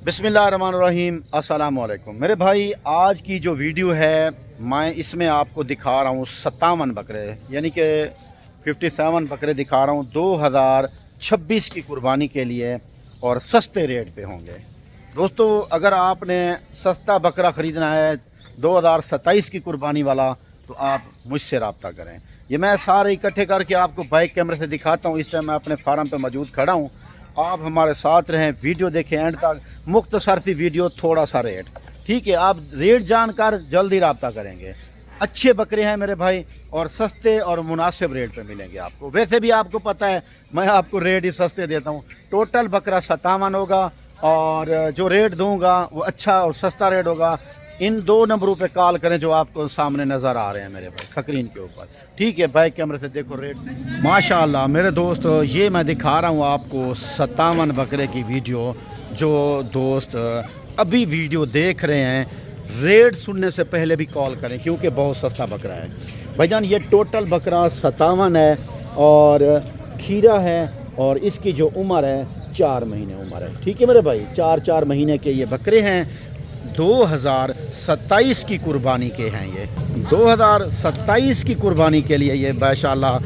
बिस्मिल्लाहिर्रहमानिर्रहीम अस्सलाम वालेकुम। मेरे भाई, आज की जो वीडियो है मैं इसमें आपको दिखा रहा हूँ 57 बकरे, यानी कि 57 बकरे दिखा रहा हूँ 2026 की कुर्बानी के लिए और सस्ते रेट पे होंगे। दोस्तों, अगर आपने सस्ता बकरा ख़रीदना है 2027 की कुर्बानी वाला तो आप मुझसे रब्ता करें। ये मैं सारे इकट्ठे करके आपको बाइक कैमरे से दिखाता हूँ। इस टाइम मैं अपने फार्म पे मौजूद खड़ा हूँ। आप हमारे साथ रहें, वीडियो देखें एंड तक। मुख्तसर सी वीडियो, थोड़ा सा रेट, ठीक है। आप रेट जानकर जल्दी रब्ता करेंगे। अच्छे बकरे हैं मेरे भाई और सस्ते और मुनासिब रेट पे मिलेंगे आपको। वैसे भी आपको पता है मैं आपको रेट ही सस्ते देता हूँ। टोटल बकरा 57 होगा और जो रेट दूंगा वो अच्छा और सस्ता रेट होगा। इन 2 नंबरों पे कॉल करें जो आपको सामने नज़र आ रहे हैं मेरे भाई स्क्रीन के ऊपर, ठीक है। बैक कैमरे से देखो रेट। माशाल्लाह मेरे दोस्त, ये मैं दिखा रहा हूँ आपको 57 बकरे की वीडियो। जो दोस्त अभी वीडियो देख रहे हैं, रेट सुनने से पहले भी कॉल करें क्योंकि बहुत सस्ता बकरा है भाईजान। ये टोटल बकरा 57 है और खीरा है और इसकी जो उम्र है 4 महीने उम्र है, ठीक है मेरे भाई। 4 महीने के ये बकरे हैं। 2027 की कुर्बानी के हैं ये। 2027 की कुर्बानी के लिए ये माशाल्लाह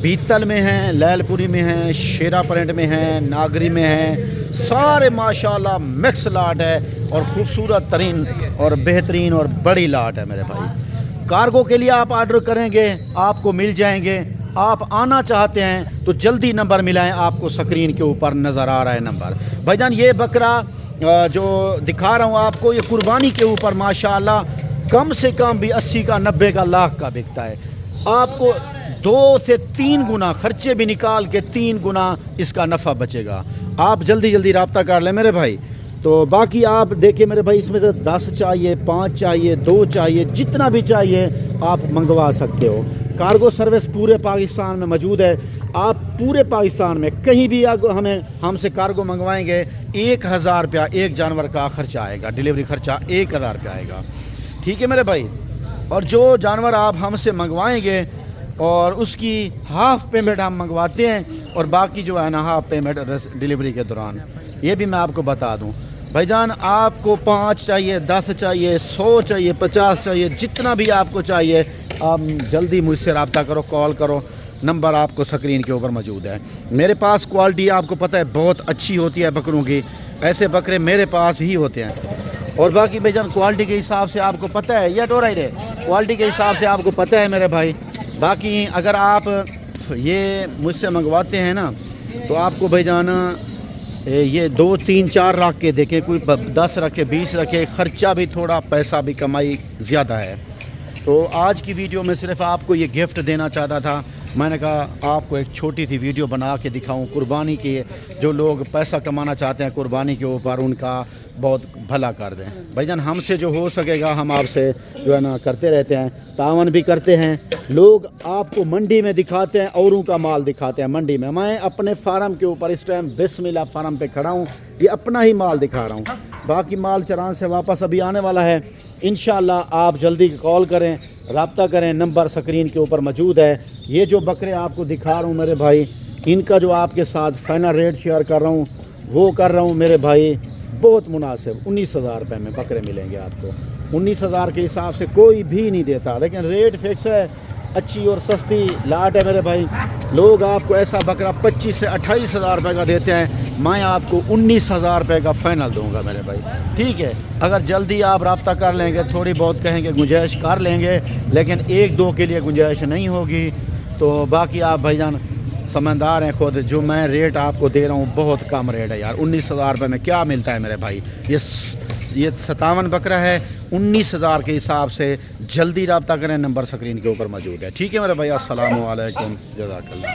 बीतल में हैं, लैलपुरी में हैं, शेरा प्रिंट में हैं, नागरी में हैं। सारे माशाल्लाह मिक्स लाट है और ख़ूबसूरत तरीन और बेहतरीन और बड़ी लाट है मेरे भाई। कार्गो के लिए आप आर्डर करेंगे आपको मिल जाएंगे। आप आना चाहते हैं तो जल्दी नंबर मिलाएं, आपको स्क्रीन के ऊपर नज़र आ रहा है नंबर। भाईजान ये बकरा जो दिखा रहा हूँ आपको, ये कुर्बानी के ऊपर माशाल्लाह कम से कम भी 80 का 90 का लाख का बिकता है। आपको 2 से 3 गुना खर्चे भी निकाल के 3 गुना इसका नफ़ा बचेगा। आप जल्दी रब्ता कर लें मेरे भाई। तो बाकी आप देखिए मेरे भाई, इसमें से 10 चाहिए, 5 चाहिए, 2 चाहिए, जितना भी चाहिए आप मंगवा सकते हो। कार्गो सर्विस पूरे पाकिस्तान में मौजूद है। आप पूरे पाकिस्तान में कहीं भी हमसे कार्गो मंगवाएंगे 1000 रुपया एक जानवर का खर्चा आएगा। डिलीवरी खर्चा 1000 रुपया आएगा, ठीक है मेरे भाई। और जो जानवर आप हमसे मंगवाएंगे और उसकी हाफ़ पेमेंट हम मंगवाते हैं और बाकी जो है ना हाफ़ पेमेंट डिलीवरी के दौरान। ये भी मैं आपको बता दूं भाईजान, आपको 5 चाहिए, 10 चाहिए, 100 चाहिए, 50 चाहिए, जितना भी आपको चाहिए आप जल्दी मुझसे रब्ता करो, कॉल करो। नंबर आपको स्क्रीन के ऊपर मौजूद है। मेरे पास क्वालिटी आपको पता है बहुत अच्छी होती है बकरों की। ऐसे बकरे मेरे पास ही होते हैं। और बाकी भाईजान क्वालिटी के हिसाब से आपको पता है, या तो राइट है, क्वालिटी के हिसाब से आपको पता है मेरे भाई। बाकी अगर आप ये मुझसे मंगवाते हैं ना तो आपको भाईजान ये 2, 3, 4 रख के देखें, कोई 10 रखे, 20 रखे, ख़र्चा भी थोड़ा, पैसा भी कमाई ज़्यादा है। तो आज की वीडियो में सिर्फ आपको ये गिफ्ट देना चाहता था। मैंने कहा आपको एक छोटी सी वीडियो बना के दिखाऊं कुर्बानी की। जो लोग पैसा कमाना चाहते हैं कुर्बानी के ऊपर, उनका बहुत भला कर दें भाईजान। हमसे जो हो सकेगा हम आपसे जो है ना करते रहते हैं, तावन भी करते हैं। लोग आपको मंडी में दिखाते हैं, औरों का माल दिखाते हैं मंडी में। मैं अपने फार्म के ऊपर इस टाइम बिस्मिल्लाह फार्म पे खड़ा हूँ, ये अपना ही माल दिखा रहा हूँ। बाकी माल चरान से वापस अभी आने वाला है इंशाल्लाह। आप जल्दी कॉल करें, रब्ता करें, नंबर स्क्रीन के ऊपर मौजूद है। ये जो बकरे आपको दिखा रहा हूँ मेरे भाई, इनका जो आपके साथ फाइनल रेट शेयर कर रहा हूँ वो कर रहा हूँ मेरे भाई बहुत मुनासिब। 19,000 रुपये में बकरे मिलेंगे आपको। 19,000 के हिसाब से कोई भी नहीं देता, लेकिन रेट फिक्स है। अच्छी और सस्ती लाट है मेरे भाई। लोग आपको ऐसा बकरा 25 से 28,000 रुपये का देते हैं, मैं आपको 19,000 रुपये का फाइनल दूंगा मेरे भाई, ठीक है। अगर जल्दी आप रब्ता कर लेंगे, थोड़ी बहुत कहेंगे गुंजाइश कर लेंगे, लेकिन 1-2 के लिए गुंजाइश नहीं होगी। तो बाकी आप भाईजान समझदार हैं खुद। जो मैं रेट आपको दे रहा हूँ बहुत कम रेट है यार। 19,000 रुपये में क्या मिलता है मेरे भाई। ये 57 बकरा है 19,000 के हिसाब से। जल्दी रब्ता करें, नंबर स्क्रीन के ऊपर मौजूद है, ठीक है मेरे भाई। अस्सलाम वालेकुम, जज़ाकल्लाह।